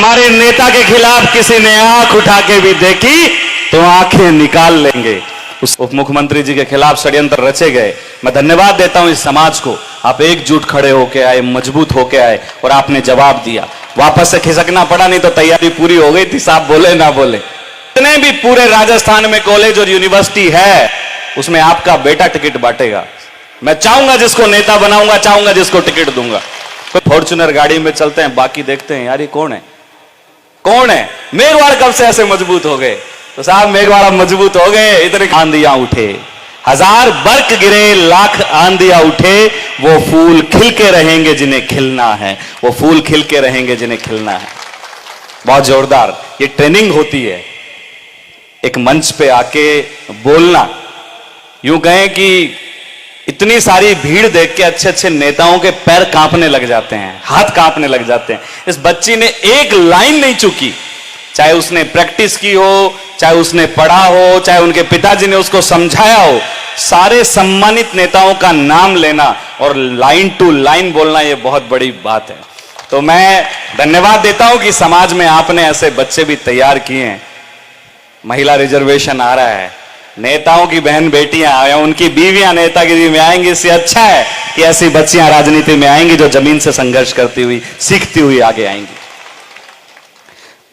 हमारे नेता के खिलाफ किसी ने आंख उठा के भी देखी तो आंखें निकाल लेंगे। उस उप मुख्यमंत्री जी के खिलाफ षड्यंत्र रचे गए। मैं धन्यवाद देता हूं इस समाज को, आप एकजुट खड़े होके आए, मजबूत होके आए और आपने जवाब दिया। वापस से खिसकना पड़ा, नहीं तो तैयारी पूरी हो गई थी, साहब बोले ना बोले। जितने भी पूरे राजस्थान में कॉलेज और यूनिवर्सिटी है उसमें आपका बेटा टिकट बांटेगा। मैं चाहूंगा जिसको नेता बनाऊंगा, चाहूंगा जिसको टिकट दूंगा। कोई फॉर्च्यूनर गाड़ी में चलते हैं, बाकी देखते हैं यार ये कौन है, कौन है। मेघवाड़ कब से ऐसे मजबूत हो गए? तो साहब मेघवाड़ मजबूत हो गए, इतने आंधियां उठे, हजार बर्क गिरे, लाख आंधियां उठे, वो फूल खिल के रहेंगे जिन्हें खिलना है, वो फूल खिल के रहेंगे जिन्हें खिलना है। बहुत जोरदार ये ट्रेनिंग होती है, एक मंच पे आके बोलना। यूं कहें कि इतनी सारी भीड़ देख के अच्छे अच्छे नेताओं के पैर कांपने लग जाते हैं, हाथ कांपने लग जाते हैं। इस बच्ची ने एक लाइन नहीं चुकी, चाहे उसने प्रैक्टिस की हो, चाहे उसने पढ़ा हो, चाहे उनके पिताजी ने उसको समझाया हो। सारे सम्मानित नेताओं का नाम लेना और लाइन टू लाइन बोलना, यह बहुत बड़ी बात है। तो मैं धन्यवाद देता हूं कि समाज में आपने ऐसे बच्चे भी तैयार किए हैं। महिला रिजर्वेशन आ रहा है, नेताओं की बहन बेटियां या उनकी बीवियां नेतागिरी में आएंगी, इससे अच्छा है कि ऐसी बच्चियां राजनीति में आएंगी जो जमीन से संघर्ष करती हुई, सीखती हुई आगे आएंगी।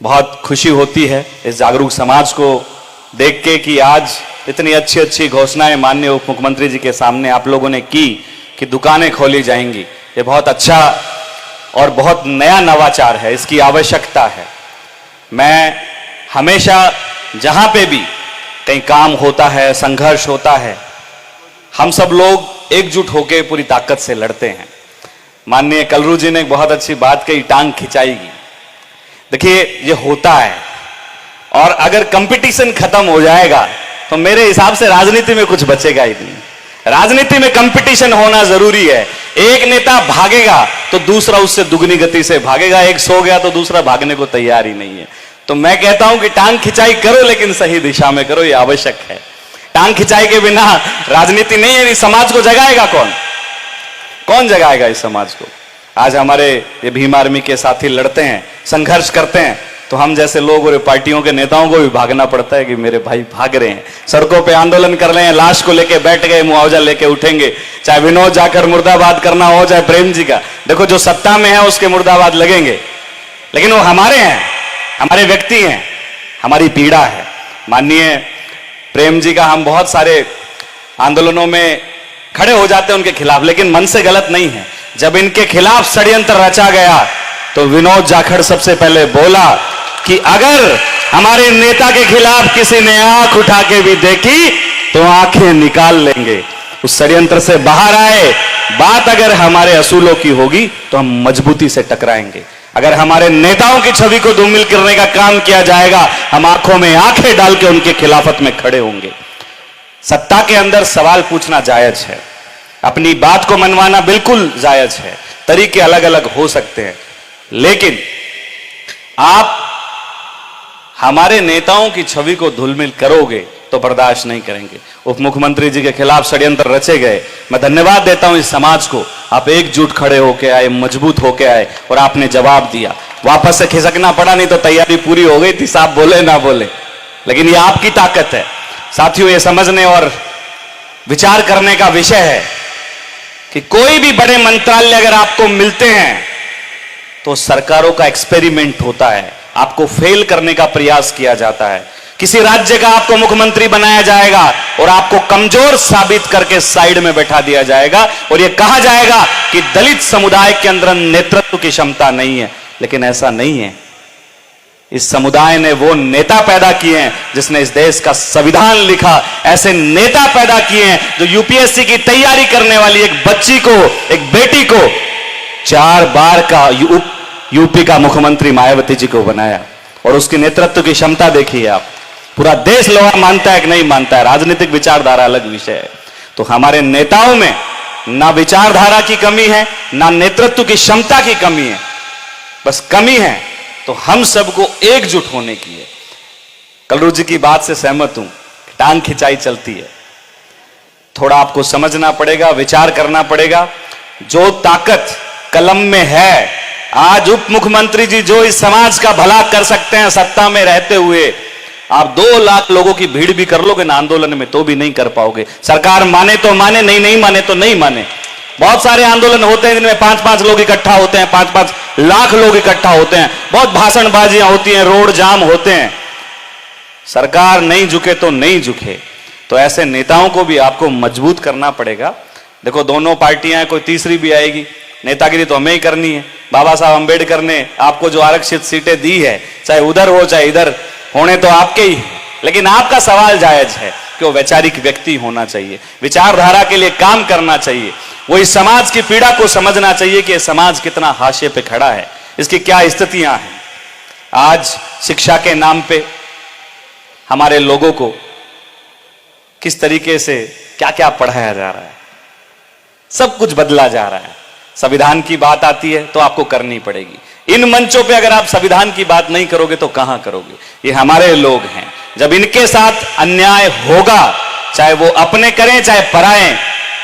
बहुत खुशी होती है इस जागरूक समाज को देख के कि आज इतनी अच्छी अच्छी घोषणाएं माननीय उप मुख्यमंत्री जी के सामने आप लोगों ने की कि दुकानें खोली जाएंगी। ये बहुत अच्छा और बहुत नया नवाचार है, इसकी आवश्यकता है। मैं हमेशा जहां पे भी कहीं काम होता है, संघर्ष होता है, हम सब लोग एकजुट होकर पूरी ताकत से लड़ते हैं। माननीय कलरू जी ने एक बहुत अच्छी बात कही, टांग खिंचाएगी। देखिए ये होता है, और अगर कंपटीशन खत्म हो जाएगा तो मेरे हिसाब से राजनीति में कुछ बचेगा ही नहीं। राजनीति में कंपटीशन होना जरूरी है। एक नेता भागेगा तो दूसरा उससे दुगनी गति से भागेगा, एक सो गया तो दूसरा भागने को तैयार ही नहीं है। तो मैं कहता हूं कि टांग खिंचाई करो, लेकिन सही दिशा में करो, ये आवश्यक है। टांग खिंचाई के बिना राजनीति नहीं है। इस समाज को जगाएगा कौन? कौन जगाएगा इस समाज को? आज हमारे ये भीम आर्मी के साथी लड़ते हैं, संघर्ष करते हैं, तो हम जैसे लोग और पार्टियों के नेताओं को भी भागना पड़ता है कि मेरे भाई भाग रहे हैं, सड़कों पे आंदोलन कर रहे हैं, लाश को लेके बैठ गए, मुआवजा लेके उठेंगे। चाहे विनोद जाकर मुर्दाबाद करना हो, चाहे प्रेम जी का, देखो जो सत्ता में है उसके मुर्दाबाद लगेंगे, लेकिन वो हमारे हैं, हमारे व्यक्ति हैं, हमारी पीड़ा है। माननीय प्रेम जी का हम बहुत सारे आंदोलनों में खड़े हो जाते हैं उनके खिलाफ, लेकिन मन से गलत नहीं है। जब इनके खिलाफ षड्यंत्र रचा गया तो विनोद जाखड़ सबसे पहले बोला कि अगर हमारे नेता के खिलाफ किसी ने आंख उठा के भी देखी तो आंखें निकाल लेंगे। उस षड्यंत्र से बाहर आए। बात अगर हमारे असूलों की होगी तो हम मजबूती से टकराएंगे। अगर हमारे नेताओं की छवि को धूमिल करने का काम किया जाएगा, हम आंखों में आंखें डाल के उनके खिलाफत में खड़े होंगे। सत्ता के अंदर सवाल पूछना जायज है, अपनी बात को मनवाना बिल्कुल जायज है, तरीके अलग अलग हो सकते हैं, लेकिन आप हमारे नेताओं की छवि को धूमिल करोगे तो बर्दाश्त नहीं करेंगे। उप मुख्यमंत्री जी के खिलाफ षड्यंत्र रचे गए। मैं धन्यवाद देता हूं इस समाज को, आप एकजुट खड़े होके आए, मजबूत होके आए और आपने जवाब दिया। वापस से खिसकना पड़ा, नहीं तो तैयारी पूरी हो गई थी, साहब बोले ना बोले, लेकिन ये आपकी ताकत है। साथियों, ये समझने और विचार करने का विषय है कि कोई भी बड़े मंत्रालय अगर आपको मिलते हैं तो सरकारों का एक्सपेरिमेंट होता है, आपको फेल करने का प्रयास किया जाता है। किसी राज्य का आपको मुख्यमंत्री बनाया जाएगा और आपको कमजोर साबित करके साइड में बैठा दिया जाएगा और यह कहा जाएगा कि दलित समुदाय के अंदर नेतृत्व की क्षमता नहीं है, लेकिन ऐसा नहीं है। इस समुदाय ने वो नेता पैदा किए हैं जिसने इस देश का संविधान लिखा, ऐसे नेता पैदा किए हैं जो यूपीएससी की तैयारी करने वाली एक बच्ची को, एक बेटी को 4 बार का यूपी का मुख्यमंत्री मायावती जी को बनाया। और उसकी नेतृत्व की क्षमता देखिए आप। पूरा देश लोहा मानता है कि नहीं मानता है, राजनीतिक विचारधारा अलग विषय है। तो हमारे नेताओं में ना विचारधारा की कमी है, ना नेतृत्व की क्षमता की कमी है, बस कमी है तो हम सबको एकजुट होने की है। कलरू जी की बात से सहमत हूं, टांग खिंचाई चलती है, थोड़ा आपको समझना पड़ेगा, विचार करना पड़ेगा। जो ताकत कलम में है आज उप मुख्यमंत्री जी जो इस समाज का भला कर सकते हैं सत्ता में रहते हुए, आप 2 लाख लोगों की भीड़ भी कर लोगे ना आंदोलन में तो भी नहीं कर पाओगे। सरकार माने तो माने, नहीं माने तो नहीं माने। बहुत सारे आंदोलन होते हैं जिनमें 5-5 लोग इकट्ठा होते हैं, 5-5 लाख लोग इकट्ठा होते हैं, बहुत भाषणबाजियां होती हैं, रोड जाम होते हैं। सरकार नहीं झुके तो नहीं झुके, तो ऐसे नेताओं को भी आपको मजबूत करना पड़ेगा। देखो दोनों पार्टियां हैं, कोई तीसरी भी आएगी, नेतागिरी तो हमें ही करनी है। बाबा साहब अंबेडकर ने आपको जो आरक्षित सीटें दी है, चाहे उधर हो चाहे इधर, होने तो आपके ही, लेकिन आपका सवाल जायज है कि वो वैचारिक व्यक्ति होना चाहिए, विचारधारा के लिए काम करना चाहिए, वो इस समाज की पीड़ा को समझना चाहिए कि ये समाज कितना हाशिए पे खड़ा है, इसकी क्या स्थितियां हैं। आज शिक्षा के नाम पे हमारे लोगों को किस तरीके से क्या क्या पढ़ाया जा रहा है, सब कुछ बदला जा रहा है। संविधान की बात आती है तो आपको करनी पड़ेगी। इन मंचों पे अगर आप संविधान की बात नहीं करोगे तो कहां करोगे? ये हमारे लोग हैं, जब इनके साथ अन्याय होगा, चाहे वो अपने करें चाहे पराए,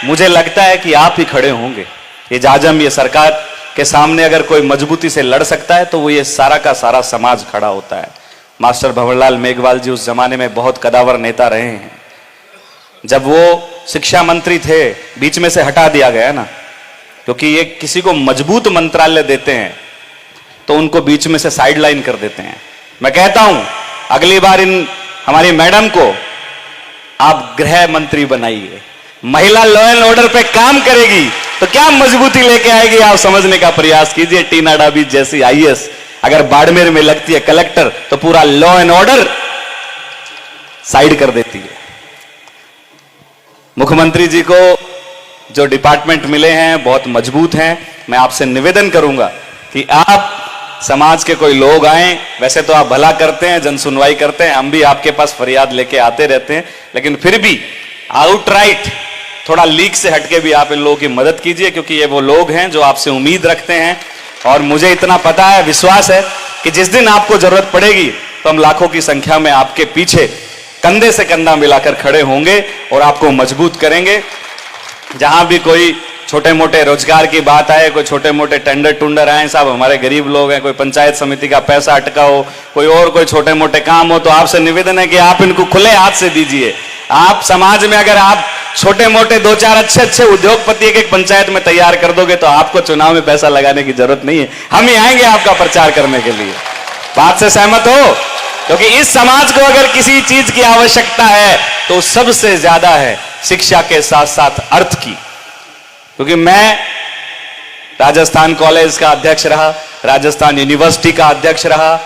मुझे लगता है कि आप ही खड़े होंगे। ये जाजम, ये सरकार के सामने अगर कोई मजबूती से लड़ सकता है तो वो ये सारा का सारा समाज खड़ा होता है। मास्टर भंवरलाल मेघवाल जी उस जमाने में बहुत कदावर नेता रहे हैं। जब वो शिक्षा मंत्री थे, बीच में से हटा दिया गया ना, क्योंकि ये किसी को मजबूत मंत्रालय देते हैं तो उनको बीच में से साइडलाइन कर देते हैं। मैं कहता हूं अगली बार इन हमारी मैडम को आप गृह मंत्री बनाइए, महिला लॉ एंड ऑर्डर पे काम करेगी तो क्या मजबूती लेके आएगी, आप समझने का प्रयास कीजिए। टीना डाबी जैसी आईएएस अगर बाड़मेर में लगती है कलेक्टर तो पूरा लॉ एंड ऑर्डर साइड कर देती है। मुख्यमंत्री जी को जो डिपार्टमेंट मिले हैं बहुत मजबूत हैं। मैं आपसे निवेदन करूंगा कि आप समाज के कोई लोग आए, वैसे तो आप भला करते हैं, जन सुनवाई करते हैं, हम भी आपके पास फरियाद लेके आते रहते हैं, लेकिन फिर भी आउटराइट थोड़ा लीक से हटके भी आप इन लोगों की मदद कीजिए, क्योंकि ये वो लोग हैं जो आपसे उम्मीद रखते हैं। और मुझे इतना पता है, विश्वास है कि जिस दिन आपको जरूरत पड़ेगी तो हम लाखों की संख्या में आपके पीछे कंधे से कंधा मिलाकर खड़े होंगे और आपको मजबूत करेंगे। जहां भी कोई छोटे मोटे रोजगार की बात आए, कोई छोटे मोटे टेंडर टुंडर आए, साहब हमारे गरीब लोग हैं, कोई पंचायत समिति का पैसा अटका हो, कोई छोटे मोटे काम हो, तो आपसे निवेदन है कि आप इनको खुले हाथ से दीजिए। आप समाज में अगर आप छोटे मोटे 2-4 अच्छे उद्योगपति एक पंचायत में तैयार कर दोगे तो आपको चुनाव में पैसा लगाने की जरूरत नहीं है, हम ही आएंगे आपका प्रचार करने के लिए। बात से सहमत हो? क्योंकि इस समाज को अगर किसी चीज की आवश्यकता है तो सबसे ज्यादा है शिक्षा के साथ साथ अर्थ की। क्योंकि मैं राजस्थान कॉलेज का अध्यक्ष रहा, राजस्थान यूनिवर्सिटी का अध्यक्ष रहा,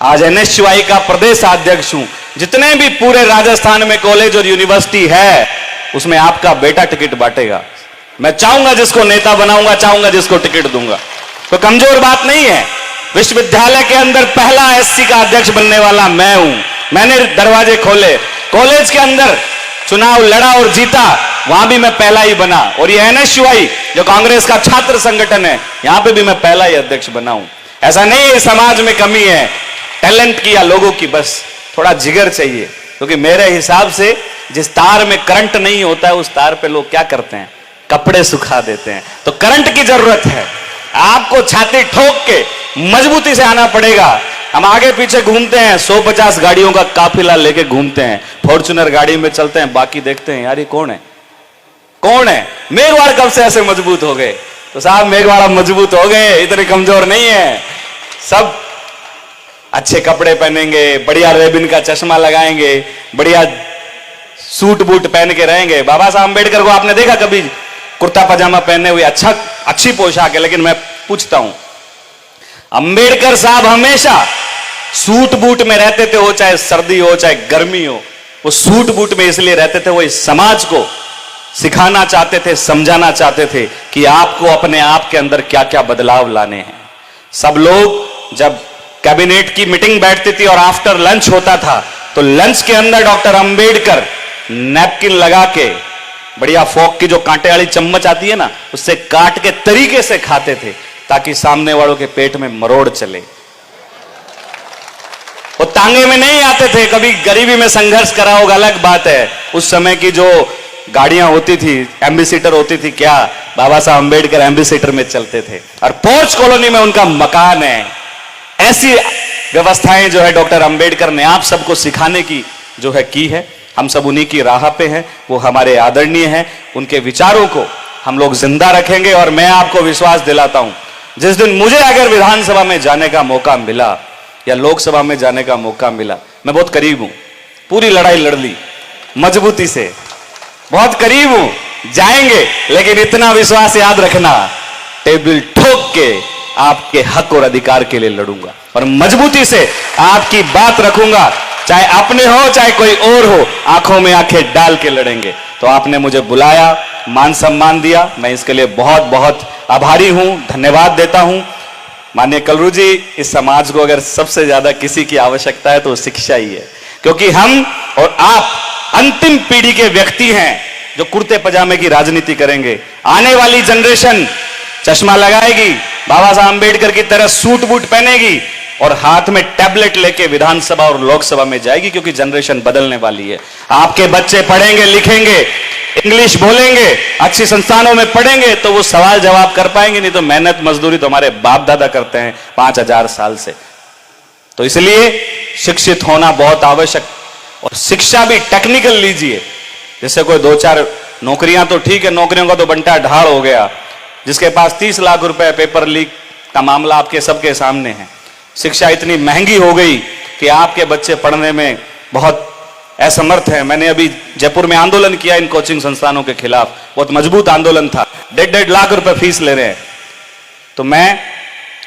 आज एनएसयूआई का प्रदेश अध्यक्ष हूं। जितने भी पूरे राजस्थान में कॉलेज और यूनिवर्सिटी है उसमें आपका बेटा टिकट बांटेगा। मैं चाहूंगा जिसको नेता बनाऊंगा, चाहूंगा जिसको टिकट दूंगा, तो कमजोर बात नहीं है। विश्वविद्यालय के अंदर पहला एससी का अध्यक्ष बनने वाला मैं हूं, मैंने दरवाजे खोले। कॉलेज के अंदर चुनाव लड़ा और जीता, वहां भी मैं पहला ही बना। और ये एनएसयूआई जो कांग्रेस का छात्र संगठन है, यहां पे भी मैं पहला ही अध्यक्ष बना हूं। ऐसा नहीं है समाज में कमी है टैलेंट की या लोगों की, बस थोड़ा जिगर चाहिए। क्योंकि मेरे हिसाब से जिस तार में करंट नहीं होता है उस तार पे लोग क्या करते हैं, कपड़े सुखा देते हैं। तो करंट की जरूरत है, आपको छाती ठोक के मजबूती से आना पड़ेगा। हम आगे पीछे घूमते हैं, 150 गाड़ियों का काफिला लेके घूमते हैं, फॉर्च्यूनर गाड़ी में चलते हैं, बाकी देखते हैं यार ये कौन है कौन है। मेघवाड़ कब से ऐसे मजबूत हो गए? तो साहब मेघवाड़ मजबूत हो गए, इतने कमजोर नहीं है। सब अच्छे कपड़े पहनेंगे, बढ़िया रेबिन का चश्मा लगाएंगे, बढ़िया सूट बूट पहन के रहेंगे। बाबा साहब अंबेडकर को आपने देखा कभी कुर्ता पजामा पहने हुए? अच्छी पोशाक है, लेकिन मैं पूछता हूं, अंबेडकर साहब हमेशा सूट बूट में रहते थे, हो चाहे सर्दी हो चाहे गर्मी हो। वो सूट बूट में इसलिए रहते थे, वो इस समाज को सिखाना चाहते थे, समझाना चाहते थे कि आपको अपने आप के अंदर क्या क्या बदलाव लाने हैं। सब लोग जब कैबिनेट की मीटिंग बैठती थी और आफ्टर लंच होता था तो लंच के अंदर डॉक्टर अंबेडकर नैपकिन लगा के बढ़िया फोक की जो कांटे वाली चम्मच आती है ना, उससे काट के तरीके से खाते थे ताकि सामने वालों के पेट में मरोड़ चले। वो तांगे में नहीं आते थे। कभी गरीबी में संघर्ष करा होगा अलग बात है। उस समय की जो गाड़ियां होती थी, एम्बेसडर होती थी, क्या बाबा साहब अंबेडकर एम्बेसडर में चलते थे और पोर्च कॉलोनी में उनका मकान है। ऐसी व्यवस्थाएं जो है डॉक्टर अंबेडकर ने आप सबको सिखाने की जो है की है। हम सब उन्हीं की राह पे हैं, वो हमारे आदरणीय हैं। उनके विचारों को हम लोग जिंदा रखेंगे और मैं आपको विश्वास दिलाता हूं, जिस दिन मुझे अगर विधानसभा में जाने का मौका मिला या लोकसभा में जाने का मौका मिला, मैं बहुत करीब हूं, पूरी लड़ाई लड़ ली मजबूती से, बहुत करीब हूं, जाएंगे। लेकिन इतना विश्वास याद रखना, टेबल ठोक के आपके हक और अधिकार के लिए लड़ूंगा और मजबूती से आपकी बात रखूंगा, चाहे अपने हो चाहे कोई और हो, आंखों में आंखें डाल के लड़ेंगे। तो आपने मुझे बुलाया, मान सम्मान दिया, मैं इसके लिए बहुत बहुत आभारी हूं, धन्यवाद देता हूं। माननीय कलरू जी, इस समाज को अगर सबसे ज्यादा किसी की आवश्यकता है तो शिक्षा ही है, क्योंकि हम और आप अंतिम पीढ़ी के व्यक्ति हैं जो कुर्ते पजामे की राजनीति करेंगे। आने वाली जनरेशन चश्मा लगाएगी, बाबा साहब अंबेडकर की तरह सूट बूट पहनेगी और हाथ में टैबलेट लेके विधानसभा और लोकसभा में जाएगी, क्योंकि जनरेशन बदलने वाली है। आपके बच्चे पढ़ेंगे, लिखेंगे, इंग्लिश बोलेंगे, अच्छी संस्थानों में पढ़ेंगे तो वो सवाल जवाब कर पाएंगे, नहीं तो मेहनत मजदूरी तो हमारे बाप दादा करते हैं 5000 साल से। तो इसलिए शिक्षित होना बहुत आवश्यक, और शिक्षा भी टेक्निकल लीजिए। जैसे कोई 2-4 नौकरियां तो ठीक है, नौकरियों का तो बंटा ढाल हो गया, जिसके पास 30 लाख रुपए पेपर लीक का मामला आपके सबके सामने है। शिक्षा इतनी महंगी हो गई कि आपके बच्चे पढ़ने में बहुत असमर्थ हैं। मैंने अभी जयपुर में आंदोलन किया इन कोचिंग संस्थानों के खिलाफ, बहुत मजबूत आंदोलन था, 1.5 लाख रुपए फीस ले रहे हैं। तो मैं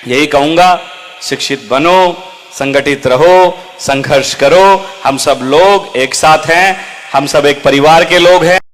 यही कहूंगा, शिक्षित बनो, संगठित रहो, संघर्ष करो। हम सब लोग एक साथ हैं, हम सब एक परिवार के लोग हैं।